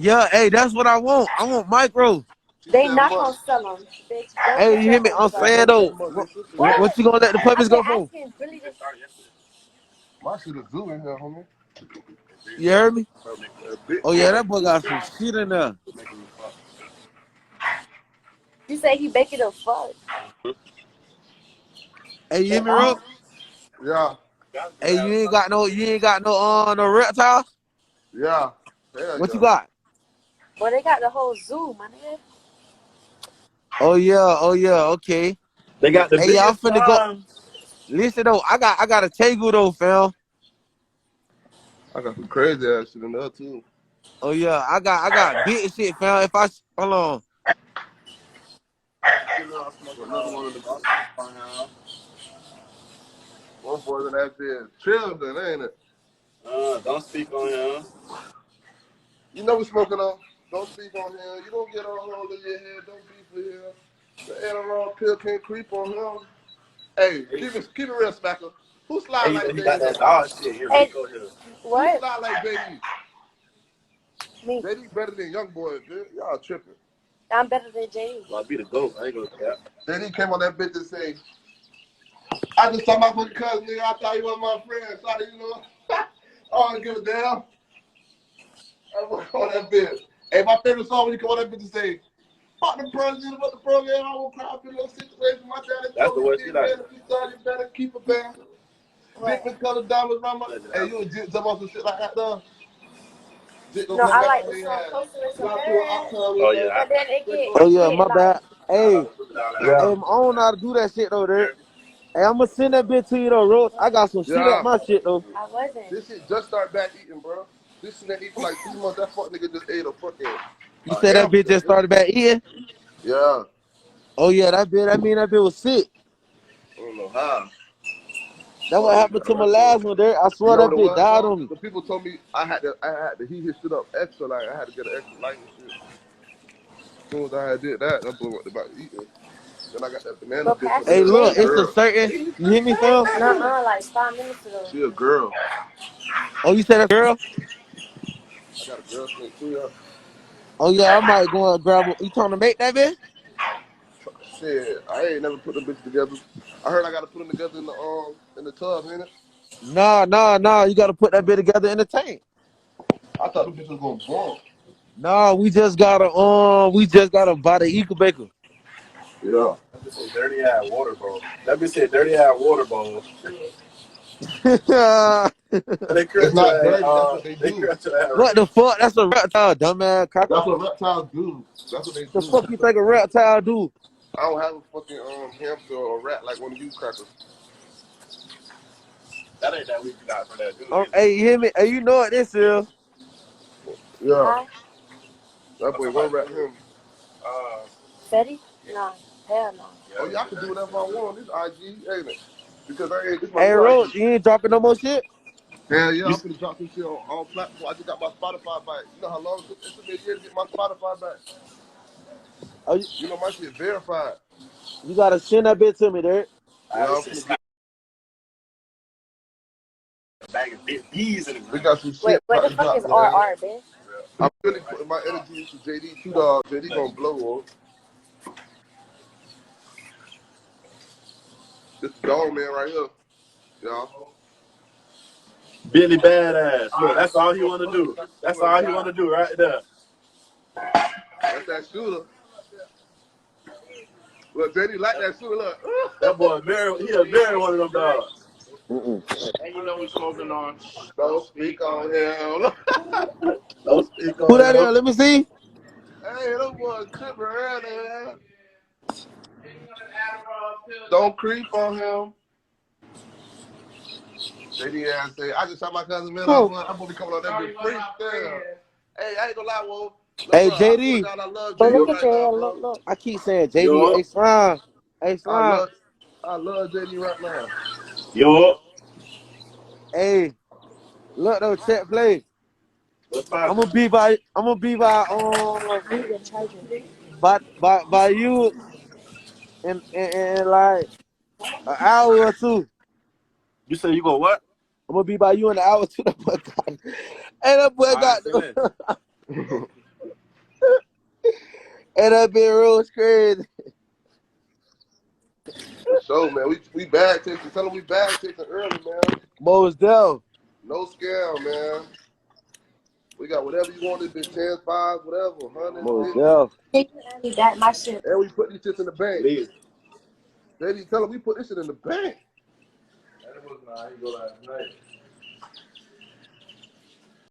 Yeah, hey, that's what I want. I want micro. They not gonna sell them, bitch. Go Hey, get you your hear me? own I'm stuff. saying though, what What? you gonna let the puppies I've been go for? asking Billy this. My shit is zoo in here, homie. You heard me? Oh yeah, that boy got some shit in there. You say he making a fuck. Hey, you hear me, Rob? Yeah, Hey, you ain't got no reptile? yeah. Hell What you yeah. got? Well, they got the whole zoo, my nigga. Oh yeah, okay. They got the Hey, y'all biggest finna go. farm. Listen though, I got a Tegu though, fam. I got some crazy ass shit in there too. Oh yeah, I got big shit, fam. If I hold on, Another one of the one boy in that bed. Children, ain't it? Don't speak on him. You know we smoking on. Don't speak on him. You don't get all in your head. Don't be for him. The Adderall pill can't creep on him. Hey, keep it real, Smakka. Who slide Hey, like he got that JD? dog shit. Here, Hey, Rico here. Who what? slide like JD? Me. JD better than young boy, bitch. Y'all tripping. I'm better than Jay. I'll be the GOAT. I ain't gonna cap. JD came on that bitch and say, I just saw my fucking cousin, nigga. I thought you was my friend. Sorry, you know. I don't give a damn. I work on that bitch. Hey, my favorite song when you come on that bitch and say, fuck the president, what the program, I won't cry for a little situation. My daddy That's told the me way to she be like. ready. You thought you better keep it band. What? Different color diamonds around my. Hey, you legit jump on some shit like that, though? Jit gonna No, come I back like on the their song ass. Closer to Drop to an Her, outcome Oh with yeah. but then it get oh it yeah, get my like bad. Hey, Yeah. I don't know how to do that shit though, dude. Hey, I'ma send that bitch to you though, Roach. I got some shit at Yeah. my shit though. I wasn't. This shit just start back eating, bro. This shit ain't eat for like 3 months. That fuck nigga just ate a fucking You said that bitch hamster, just bitch. started back eating? Yeah. Oh yeah, that bitch was sick. I don't know how. That Fuck what nigga happened got to my arrested. last one, dude. I You swear know that what it bitch was, died bro? on me. The people told me I had to heat his shit up extra, like I had to get an extra light and shit. As soon as I had did that, that boy went about eating. Then I got that banana But bitch on Hey, there. She look, a Pastor it's a girl. certain. You hear me, fam? nuh like 5 minutes ago. She a girl. Oh, you said that girl? I got a girl snake too, yeah. Oh yeah, I might go and grab. You trying to make that bitch? Shit, I ain't never put them bitches together. I heard I gotta put them together in the tub, ain't it? Nah. You gotta put that bitch together in the tank. I thought the bitch was gonna bump. Nah, we just gotta buy the incubator. Yeah. That bitch said dirty ass water bowl. That bitch said dirty ass water bowl. They It's crunch your not ass. dirty. That's what they They do. crunch your ass. What the fuck? That's a reptile, dumbass cracker. That's what reptiles do. That's what they The do. fuck you think a reptile do? I don't have a fucking hamster or a rat like one of you crackers. That ain't that we got for that dude. Hey, you hear me? Hey, you know what this is? Yeah. Huh? That I'm boy talking one about rat dude. him. Fetty? No. Hell no. Oh yeah, I can do whatever I want on this IG, ain't it? Because I ain't this my Hey, new Roach, IG. you ain't dropping no more shit? Hell yeah, You, I'm finna drop some shit on all platforms. I just got my Spotify back. You know how long it took me a year to get my Spotify back? Oh, You know my shit verified. you gotta send that bitch to me, dude. Yeah, I I'm said finna slap get. a bag of big peas in We it. got some Wait, shit what about the to fuck drop, is man. RR, bitch? I'm really putting my energy into JD Two Dog. JD gonna blow on. This the dog man right here, y'all. Billy Badass. Look, that's all he want to do. That's all he want to do right there. That's that shooter. Look, JD like that shooter. Look. That boy, he a very one of them dogs. Mm-mm. And you know we smoking on. Don't speak on him. Don't speak Who on that him. is? Let me see. Hey, those boys tripping around there. Don't creep on him. JD ass say, I just shot my cousin man off. Who? I'm gonna be coming on that big free. Damn. Hey, I ain't gonna lie, Whoa. Look, Hey, bro, I swear to JD. God, I love But JD look at right now, your bro. look. I keep saying JD. Yo, Hey, Slime. Hey, I Slime. love JD right now. yo. Hey, look though, check play. What's I'm poppin'? gonna be by. I need a charger. By you in like an hour or two. You say you go what? I'm gonna be by you in an hour or two. That boy got. Hey, that boy All right, got. say less. Hey, that bit Roach crazy. For sure, man. We bag texting. Tell them we bag texting early, man. Most deaf. No scam, man. We got whatever you want. This bitch 10, 5, whatever, 100, Most 50. deaf. Need that my shit. And we put these shits in the bank. Please. Baby, tell them we put this shit in the bank. That was not. I go last night.